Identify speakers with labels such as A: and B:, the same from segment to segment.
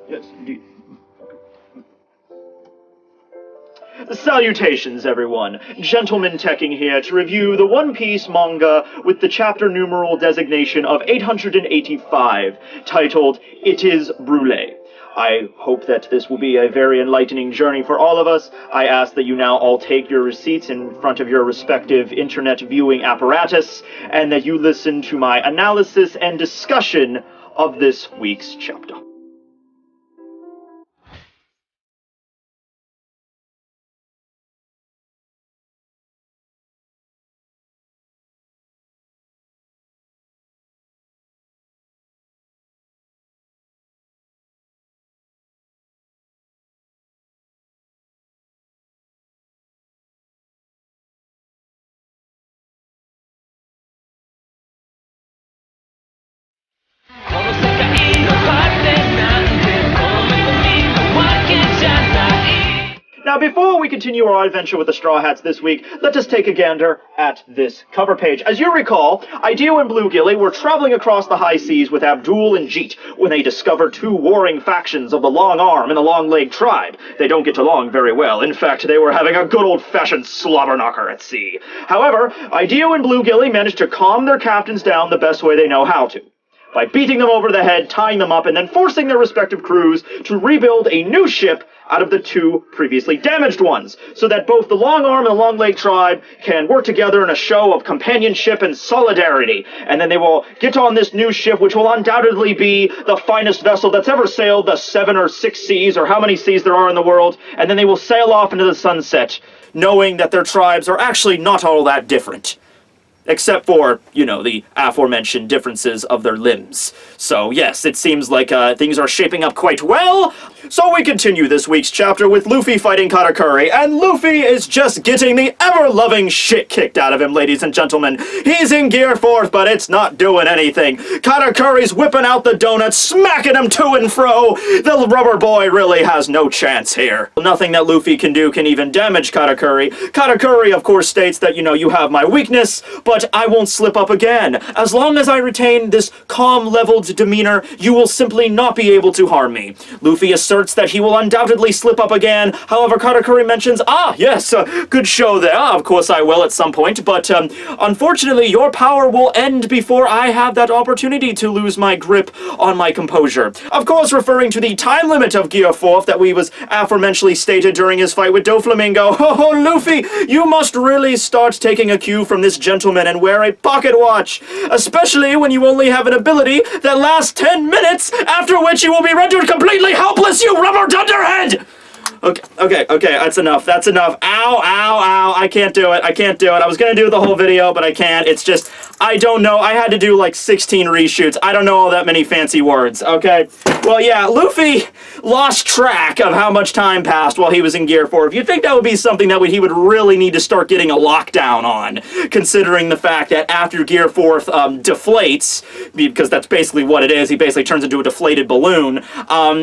A: Yes, indeed. Salutations, everyone. Gentleman Tekking here to review the One Piece manga with the chapter numeral designation of 885, titled It is Brulee. I hope that this will be a very enlightening journey for all of us. I ask that you now all take your receipts in front of your respective internet viewing apparatus, and that you listen to my analysis and discussion of this week's chapter. Now, before we continue our adventure with the Straw Hats this week, let us take a gander at this cover page. As you recall, Ideo and Bluegilly were traveling across the high seas with Abdul and Jeet when they discovered two warring factions of the Long Arm and the Long Leg tribe. They don't get along very well. In fact, they were having a good old-fashioned slobber knocker at sea. However, Ideo and Bluegilly managed to calm their captains down the best way they know how to, by beating them over the head, tying them up, and then forcing their respective crews to rebuild a new ship out of the two previously damaged ones, so that both the Long Arm and the Long Leg tribe can work together in a show of companionship and solidarity. And then they will get on this new ship, which will undoubtedly be the finest vessel that's ever sailed the 7 or 6 seas, or how many seas there are in the world, and then they will sail off into the sunset, knowing that their tribes are actually not all that different. Except for, you know, the aforementioned differences of their limbs. So, yes, it seems like things are shaping up quite well. So we continue this week's chapter with Luffy fighting Katakuri, and Luffy is just getting the ever-loving shit kicked out of him, ladies and gentlemen. He's in Gear 4th, but it's not doing anything. Katakuri's whipping out the donuts, smacking him to and fro. The rubber boy really has no chance here. Nothing that Luffy can do can even damage Katakuri. Katakuri, of course, states that, you know, you have my weakness, but I won't slip up again. As long as I retain this calm-leveled demeanor, you will simply not be able to harm me. Luffy asserts that he will undoubtedly slip up again. However, Katakuri mentions, yes, good show there. Of course I will at some point, but unfortunately your power will end before I have that opportunity to lose my grip on my composure. Of course, referring to the time limit of Gear 4th that we was aforementionedly stated during his fight with Doflamingo. Oh, Luffy, you must really start taking a cue from this gentleman and wear a pocket watch, especially when you only have an ability that lasts 10 minutes, after which you will be rendered completely helpless, you rubber dunderhead! Okay, that's enough. Ow, ow, ow, I can't do it. I was gonna do the whole video, but I can't. It's just, I don't know. I had to do like 16 reshoots. I don't know all that many fancy words, okay? Well, yeah, Luffy lost track of how much time passed while he was in Gear 4. If you think that would be something that he would really need to start getting a lockdown on, considering the fact that after Gear 4th deflates, because that's basically what it is, he basically turns into a deflated balloon,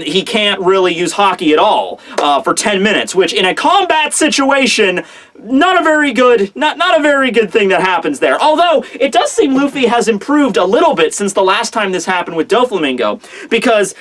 A: he can't really use hockey at all for 10 minutes, which in a combat situation, not a very good thing that happens there. Although, it does seem Luffy has improved a little bit since the last time this happened with Doflamingo, because,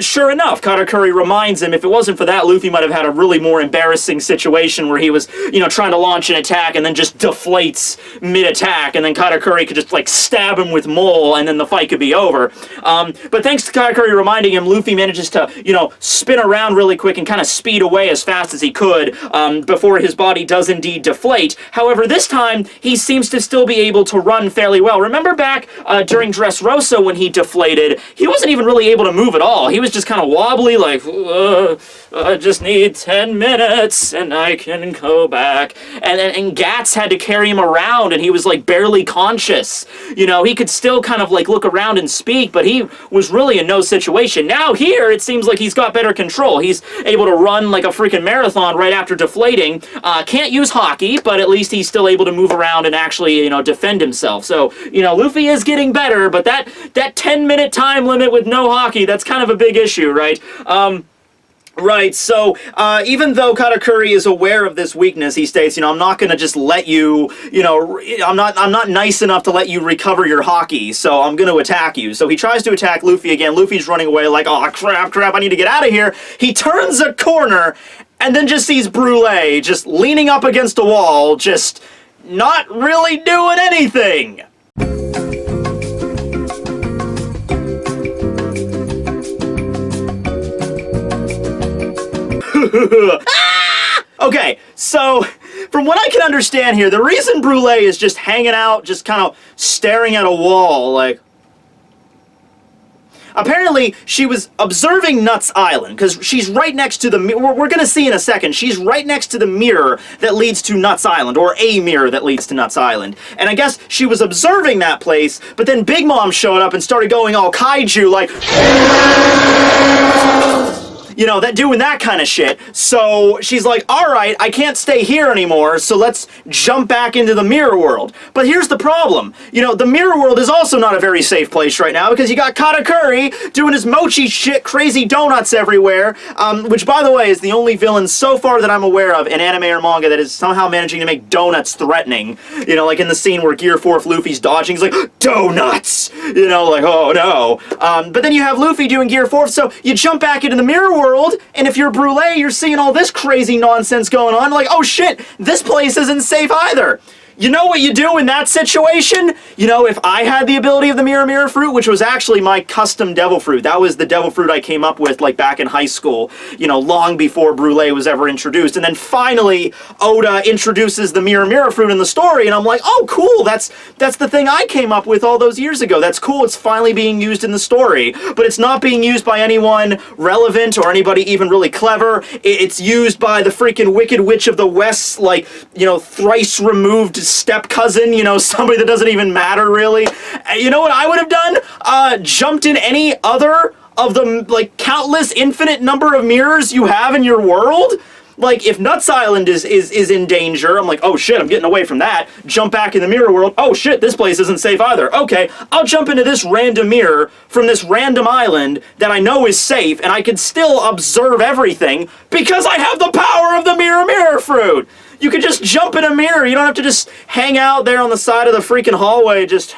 A: sure enough, Katakuri reminds him, if it wasn't for that, Luffy might have had a really more embarrassing situation where he was, you know, trying to launch an attack and then just deflates mid-attack, and then Katakuri could just, like, stab him with Mole, and then the fight could be over. But thanks to Katakuri reminding him, Luffy manages to, you know, spin around really quick and kind of speed away as fast as he could, before his body does indeed deflate. However, this time, he seems to still be able to run fairly well. Remember back during Dressrosa when he deflated, he wasn't even really able to move at all. He was just kind of wobbly, like, I just need 10 minutes and I can go back. And Gats had to carry him around and he was like barely conscious. You know, he could still kind of like look around and speak, but he was really in no situation. Now here, it seems like he's got better control. He's able to run like a freaking marathon right after deflating. Can't use hockey, but at least he's still able to move around and actually, you know, defend himself. So, you know, Luffy is getting better, but that 10-minute time limit with no hockey, that's kind of a big issue, right? Right, so even though Katakuri is aware of this weakness, he states, I'm not going to just let you, I'm not nice enough to let you recover your haki, so I'm going to attack you. So he tries to attack Luffy again. Luffy's running away like, oh, crap, I need to get out of here. He turns a corner and then just sees Brulee just leaning up against a wall, just not really doing anything. Okay, so from what I can understand here, the reason Brulee is just hanging out, just kind of staring at a wall, like... Apparently, she was observing Nuts Island, because she's right next to the... We're going to see in a second, she's right next to the mirror that leads to Nuts Island, or a mirror that leads to Nuts Island. And I guess she was observing that place, but then Big Mom showed up and started going all kaiju, like... doing that kind of shit. So she's like, alright, I can't stay here anymore, so let's jump back into the mirror world. But here's the problem. The mirror world is also not a very safe place right now, because you got Katakuri doing his mochi shit, crazy donuts everywhere, which, by the way, is the only villain so far that I'm aware of in anime or manga that is somehow managing to make donuts threatening. Like in the scene where Gear 4 Luffy's dodging, he's like, donuts! Like, oh no. But then you have Luffy doing Gear 4, so you jump back into the mirror world, and if you're Brulee, you're seeing all this crazy nonsense going on, like, oh shit, this place isn't safe either. You know what you do in that situation? If I had the ability of the Mirror Fruit, which was actually my custom Devil Fruit, that was the Devil Fruit I came up with, like, back in high school, long before Brulee was ever introduced, and then finally, Oda introduces the Mirror Fruit in the story, and I'm like, oh, cool, that's the thing I came up with all those years ago, that's cool, it's finally being used in the story, but it's not being used by anyone relevant, or anybody even really clever. It's used by the freaking Wicked Witch of the West, like, thrice removed step cousin, somebody that doesn't even matter, really. You know what I would have done? Jumped in any other of the, like, countless infinite number of mirrors you have in your world? Like, if Nuts Island is in danger, I'm like, oh shit, I'm getting away from that. Jump back in the mirror world. Oh shit, this place isn't safe either. Okay, I'll jump into this random mirror from this random island that I know is safe, and I can still observe everything because I have the power of the Mirror Fruit. You could just jump in a mirror. You don't have to just hang out there on the side of the freaking hallway, just...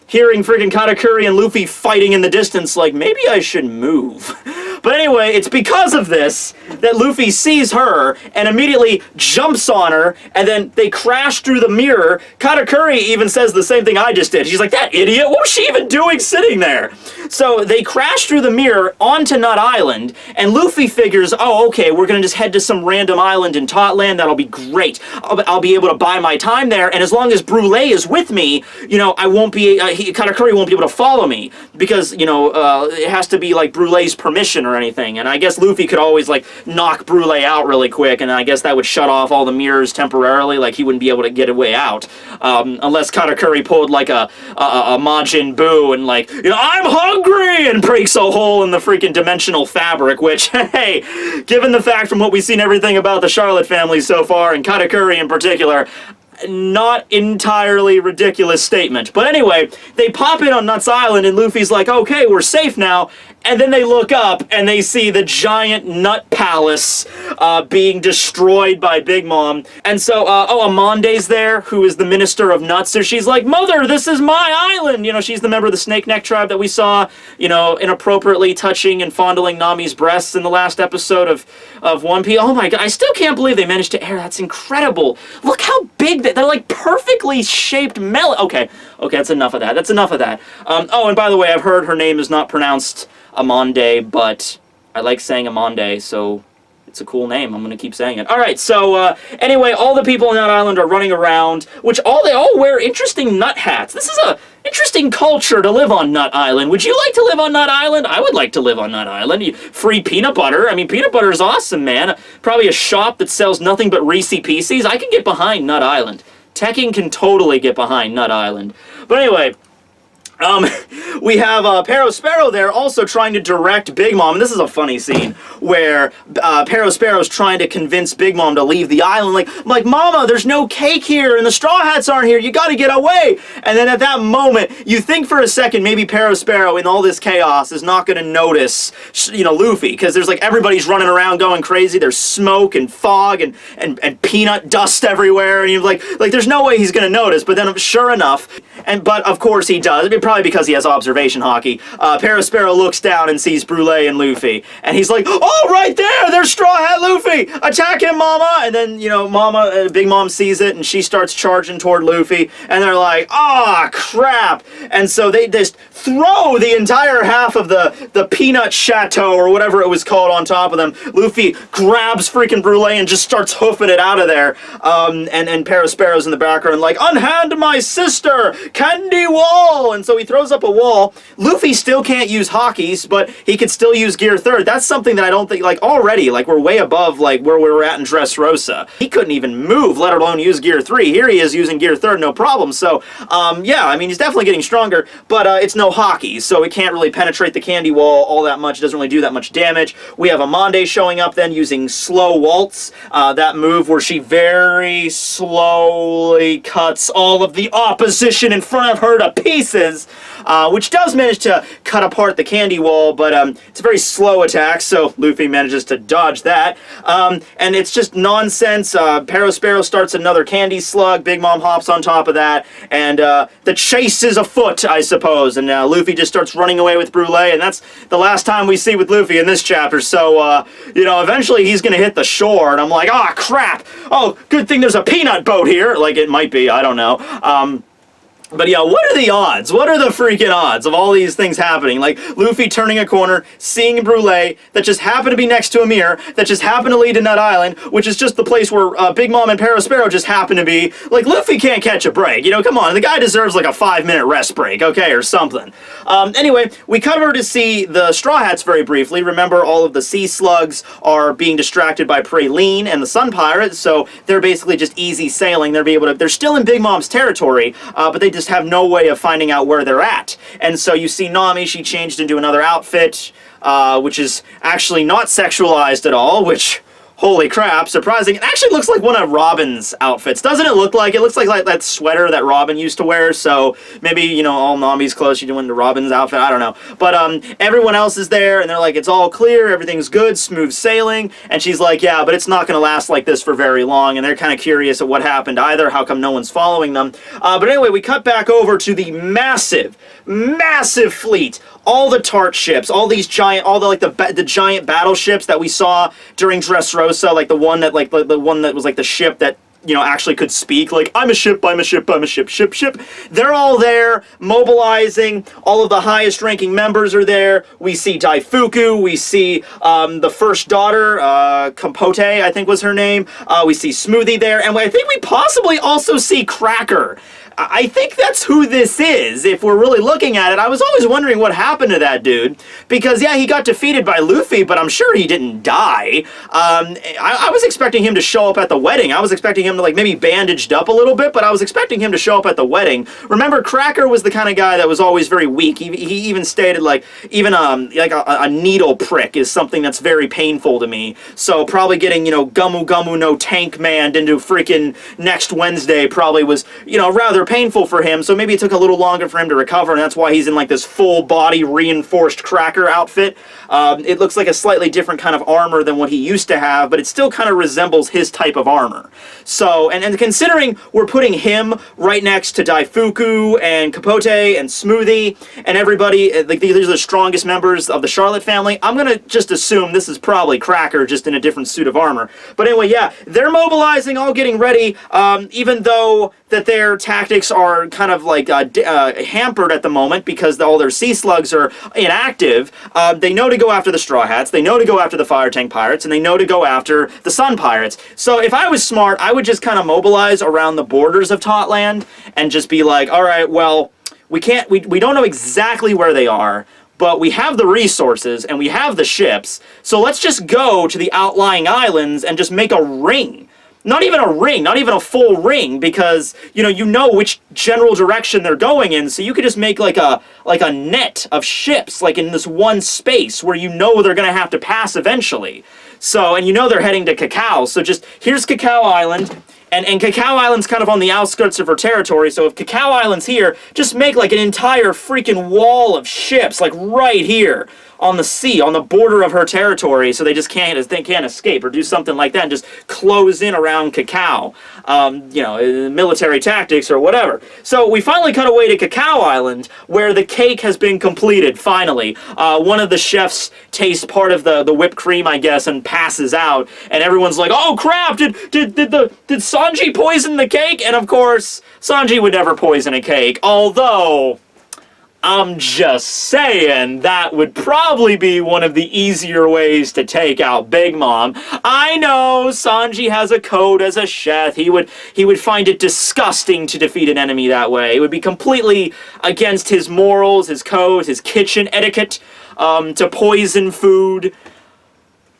A: Hearing freaking Katakuri and Luffy fighting in the distance, like, maybe I should move. But anyway, it's because of this that Luffy sees her and immediately jumps on her, and then they crash through the mirror. Katakuri even says the same thing I just did. She's like, that idiot, what was she even doing sitting there? So they crash through the mirror onto Nut Island, and Luffy figures, oh, okay, we're gonna just head to some random island in Totland, that'll be great. I'll be able to buy my time there, and as long as Brulee is with me, I won't be, Katakuri won't be able to follow me, because, it has to be, like, Brulee's permission or anything, and I guess Luffy could always, like, knock Brulee out really quick, and I guess that would shut off all the mirrors temporarily, like, he wouldn't be able to get a way out, unless Katakuri pulled, like, a Majin Buu and, like, I'm hungry, and breaks a hole in the freaking dimensional fabric, which, hey, given the fact from what we've seen everything about the Charlotte family so far, and Katakuri in particular, not entirely ridiculous statement. But anyway, they pop in on Nuts Island, and Luffy's like, okay, we're safe now. And then they look up, and they see the giant nut palace being destroyed by Big Mom. And so, Amande's there, who is the Minister of Nuts. So she's like, Mother, this is my island! She's the member of the Snake Neck tribe that we saw, inappropriately touching and fondling Nami's breasts in the last episode of One Piece. Oh my god, I still can't believe they managed to air. That's incredible. Look how big they're like perfectly shaped melon. Okay, that's enough of that. That's enough of that. And by the way, I've heard her name is not pronounced Amande, but I like saying Amande, so it's a cool name. I'm going to keep saying it. Alright, so, anyway, all the people on Nut Island are running around, which they all wear interesting nut hats. This is a interesting culture to live on Nut Island. Would you like to live on Nut Island? I would like to live on Nut Island. Free peanut butter. I mean, peanut butter is awesome, man. Probably a shop that sells nothing but Reese Pieces. I can get behind Nut Island. Tekking can totally get behind Nut Island. But anyway, We have Sparrow there also trying to direct Big Mom. And this is a funny scene where Sparrow's trying to convince Big Mom to leave the island. Like, Mama, there's no cake here and the Straw Hats aren't here. You gotta get away. And then at that moment, you think for a second maybe Sparrow in all this chaos is not gonna notice, Luffy, because there's like everybody's running around going crazy. There's smoke and fog and peanut dust everywhere, and you're like there's no way he's gonna notice. But then sure enough, but of course he does. I mean, probably because he has observation hockey. Sparrow looks down and sees Brulee and Luffy, and he's like, "Oh, right there! There's Straw Hat Luffy! Attack him, Mama!" And then Big Mom sees it, and she starts charging toward Luffy, and they're like, "Ah, crap!" And so they just throw the entire half of the peanut chateau or whatever it was called on top of them. Luffy grabs freaking Brulee and just starts hoofing it out of there. And Sparrow's in the background like, "Unhand my sister! Candy wall!" And so he throws up a wall. Luffy still can't use hockeys, but he could still use Gear 3rd. That's something that I don't think, already, we're way above, where we were at in Dressrosa. He couldn't even move, let alone use Gear 3. Here he is using Gear 3rd, no problem. So, yeah, I mean, he's definitely getting stronger, but it's no hockey, so it can't really penetrate the candy wall all that much. It doesn't really do that much damage. We have Amande showing up then using Slow Waltz, that move where she very slowly cuts all of the opposition in front of her to pieces, which does manage to cut apart the candy wall, but it's a very slow attack, so Luffy manages to dodge that. And it's just nonsense. Sparrow starts another candy slug, Big Mom hops on top of that, and the chase is afoot, I suppose, and Luffy just starts running away with Brulee, and that's the last time we see with Luffy in this chapter, so, eventually he's gonna hit the shore, and I'm like, "Ah, crap! Oh, good thing there's a peanut boat here!" Like, it might be, I don't know. But yeah, what are the odds? What are the freaking odds of all these things happening? Like, Luffy turning a corner, seeing Brulee, that just happened to be next to a mirror, that just happened to lead to Nut Island, which is just the place where Big Mom and Sparrow just happen to be. Like, Luffy can't catch a break, come on, the guy deserves like a 5-minute rest break, okay, or something. Anyway, we cut over to see the Straw Hats very briefly. Remember, all of the sea slugs are being distracted by Praline and the Sun Pirates, so they're basically just easy sailing. They're still in Big Mom's territory, but they just have no way of finding out where they're at. And so you see Nami, she changed into another outfit, which is actually not sexualized at all, which, holy crap, surprising. It actually looks like one of Robin's outfits. Doesn't it look like? It looks like that sweater that Robin used to wear, so maybe, all Nami's clothes, she's doing the Robin's outfit, I don't know. But everyone else is there, and they're like, "It's all clear, everything's good, smooth sailing," and she's like, "Yeah, but it's not gonna last like this for very long," and they're kind of curious at what happened either, how come no one's following them. But anyway, we cut back over to the massive fleet, all the tart ships, all these giant, the giant battleships that we saw during Dressrosa, like the one that was like the ship that actually could speak, like, "I'm a ship, I'm a ship, I'm a ship, ship, ship." They're all there, mobilizing. All of the highest ranking members are there. We see Daifuku, we see the first daughter, Kampote, I think was her name. We see Smoothie there, and I think we possibly also see Cracker. I think that's who this is, if we're really looking at it. I was always wondering what happened to that dude, because, yeah, he got defeated by Luffy, but I'm sure he didn't die. I was expecting him to show up at the wedding. I was expecting him to, maybe bandaged up a little bit, but I was expecting him to show up at the wedding. Remember, Cracker was the kind of guy that was always very weak. He even stated, even a needle prick is something that's very painful to me. So probably getting, Gumu Gumu no Tank Man into freaking next Wednesday probably was, rather painful for him, so maybe it took a little longer for him to recover, and that's why he's in this full body reinforced Cracker outfit. It looks like a slightly different kind of armor than what he used to have, but it still kind of resembles his type of armor. So, and considering we're putting him right next to Daifuku and Capote and Smoothie and everybody, these are the strongest members of the Charlotte family, I'm gonna just assume this is probably Cracker, just in a different suit of armor. But anyway, yeah, they're mobilizing, all getting ready, even though that their tactics are kind of hampered at the moment because all their sea slugs are inactive. They know to go after the Straw Hats, they know to go after the Fire Tank Pirates, and they know to go after the Sun Pirates. So if I was smart, I would just kind of mobilize around the borders of Totland and just be like, all right, well, we don't know exactly where they are, but we have the resources and we have the ships, so let's just go to the outlying islands and just make a ring. not even a ring, not even a full ring, because, you know which general direction they're going in, so you could just make like a net of ships, like in this one space where you know they're gonna have to pass eventually. So, and you know they're heading to Cacao, so just, here's Cacao Island, and Cacao Island's kind of on the outskirts of her territory, so if Cacao Island's here, just make like an entire freaking wall of ships, like right here on the sea, on the border of her territory, so they can't escape, or do something like that and just close in around Cacao. Military tactics or whatever. So we finally cut away to Cacao Island, where the cake has been completed, finally. One of the chefs tastes part of the whipped cream, I guess, and passes out, and everyone's like, oh crap, did Sanji poison the cake? And of course, Sanji would never poison a cake, although I'm just saying that would probably be one of the easier ways to take out Big Mom. I know Sanji has a code as a chef. He would find it disgusting to defeat an enemy that way. It would be completely against his morals, his codes, his kitchen etiquette, to poison food.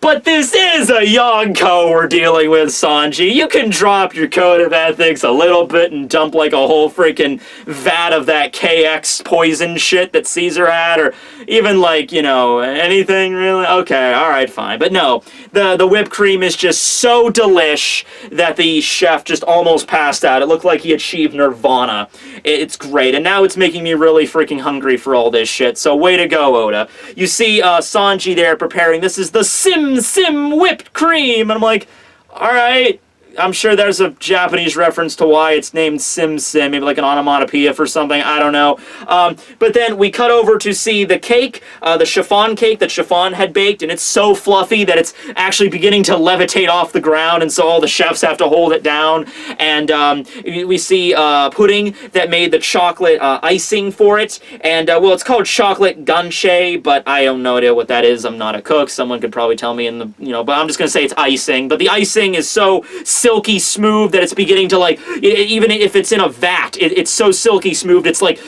A: But this is a Yonko we're dealing with, Sanji. You can drop your code of ethics a little bit and dump like a whole freaking vat of that KX poison shit that Caesar had, or even like, anything really. Okay, alright, fine. But no, the whipped cream is just so delish that the chef just almost passed out. It looked like he achieved nirvana. It's great, and now it's making me really freaking hungry for all this shit, so way to go, Oda. You see Sanji there preparing. This is the Sim whipped cream, and I'm like, alright, I'm sure there's a Japanese reference to why it's named Sim, maybe like an onomatopoeia for something, I don't know. But then we cut over to see the cake, the chiffon cake that Chiffon had baked, and it's so fluffy that it's actually beginning to levitate off the ground, and so all the chefs have to hold it down. And we see pudding that made the chocolate icing for it, and well, it's called chocolate ganche, but I have no idea what that is. I'm not a cook. Someone could probably tell me in the, but I'm just gonna say it's icing. But the icing is so silky smooth that it's beginning to, like, even if it's in a vat, it's so silky smooth, it's like,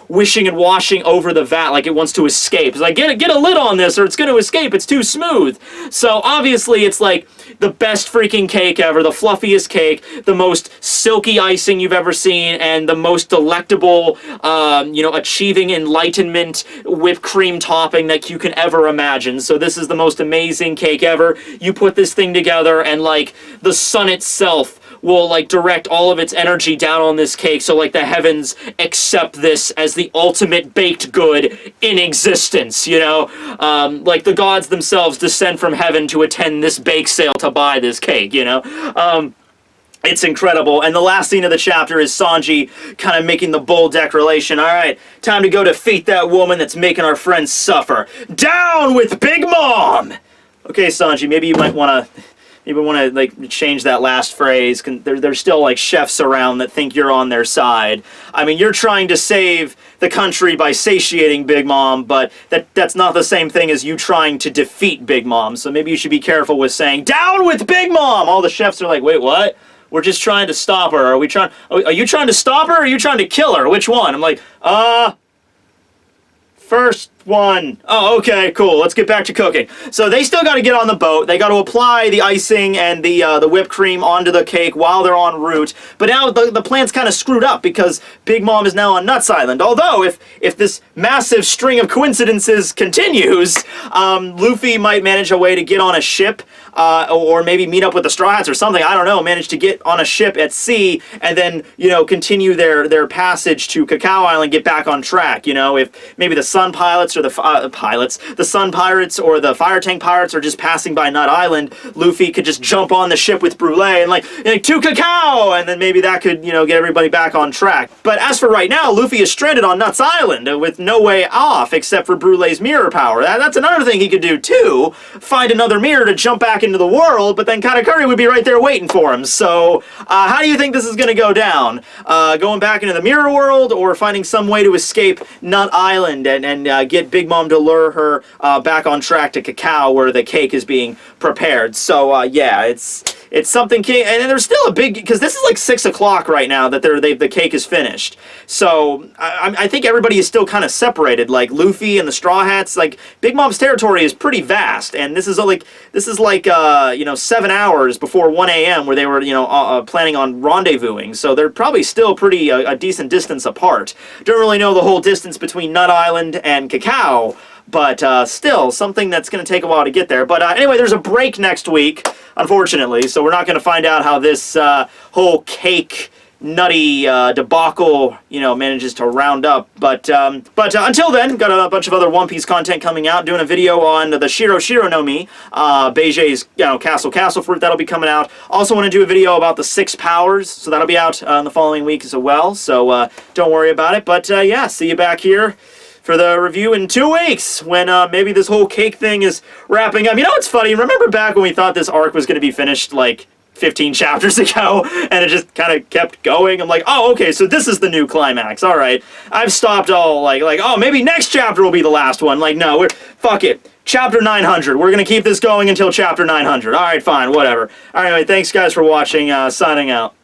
A: wishing and washing over the vat like it wants to escape. It's like, get a lid on this or it's going to escape, it's too smooth. So obviously it's like the best freaking cake ever, the fluffiest cake, the most silky icing you've ever seen, and the most delectable, achieving enlightenment whipped cream topping that you can ever imagine. So this is the most amazing cake ever. You put this thing together and, like, the sun itself will, like, direct all of its energy down on this cake, so, like, the heavens accept this as the ultimate baked good in existence, like the gods themselves descend from heaven to attend this bake sale to buy this cake, It's incredible. And the last scene of the chapter is Sanji kind of making the bold declaration. Alright, time to go defeat that woman that's making our friends suffer. Down with Big Mom! Okay, Sanji, maybe you might want to like change that last phrase. There's still like chefs around that think you're on their side. I mean, you're trying to save the country by satiating Big Mom, but that's not the same thing as you trying to defeat Big Mom. So maybe you should be careful with saying down with Big Mom. All the chefs are like, wait, what? We're just trying to stop her. Are you trying to stop her or are you trying to kill her? Which one? I'm like, first one. Oh, okay, cool. Let's get back to cooking. So they still got to get on the boat. They got to apply the icing and the whipped cream onto the cake while they're en route. But now the plan's kind of screwed up because Big Mom is now on Nuts Island. Although, if this massive string of coincidences continues, Luffy might manage a way to get on a ship, or maybe meet up with the Straw Hats or something. I don't know. Manage to get on a ship at sea and then, continue their passage to Cacao Island, get back on track. If maybe the Sun Pilots or the Sun Pirates or the Fire Tank Pirates are just passing by Nut Island, Luffy could just jump on the ship with Brulee and like to Cacao, and then maybe that could, get everybody back on track. But as for right now, Luffy is stranded on Nuts Island with no way off except for Brulee's mirror power. That's another thing he could do too. Find another mirror to jump back into the world, but then Katakuri would be right there waiting for him. So, how do you think this is going to go down? Going back into the mirror world, or finding some way to escape Nut Island and get Big Mom to lure her back on track to Cacao where the cake is being prepared? So, yeah, it's
B: it's something king, and there's still a big, because this is like 6 o'clock right now that the cake is finished. So I think everybody is still kind of separated. Like Luffy and the Straw Hats, like Big Mom's territory is pretty vast, and this is like 7 hours before 1 a.m. where they were planning on rendezvousing. So they're probably still pretty a decent distance apart. Don't really know the whole distance between Nut Island and Cacao. But still, something that's going to take a while to get there. But anyway, there's a break next week, unfortunately, so we're not going to find out how this whole cake nutty debacle, manages to round up. But until then, got a bunch of other One Piece content coming out. Doing a video on the Shiro no Mi, Beijei's castle fruit, that'll be coming out. Also want to do a video about the 6 powers, so that'll be out in the following week as well. So don't worry about it. But yeah, see you back here for the review in 2 weeks, when maybe this whole cake thing is wrapping up. You know what's funny? Remember back when we thought this arc was going to be finished, like, 15 chapters ago, and it just kind of kept going? I'm like, oh, okay, so this is the new climax. All right. I've stopped all, like, oh, maybe next chapter will be the last one. Like, no, fuck it. Chapter 900. We're going to keep this going until chapter 900. All right, fine, whatever. All right, anyway, thanks, guys, for watching. Signing out.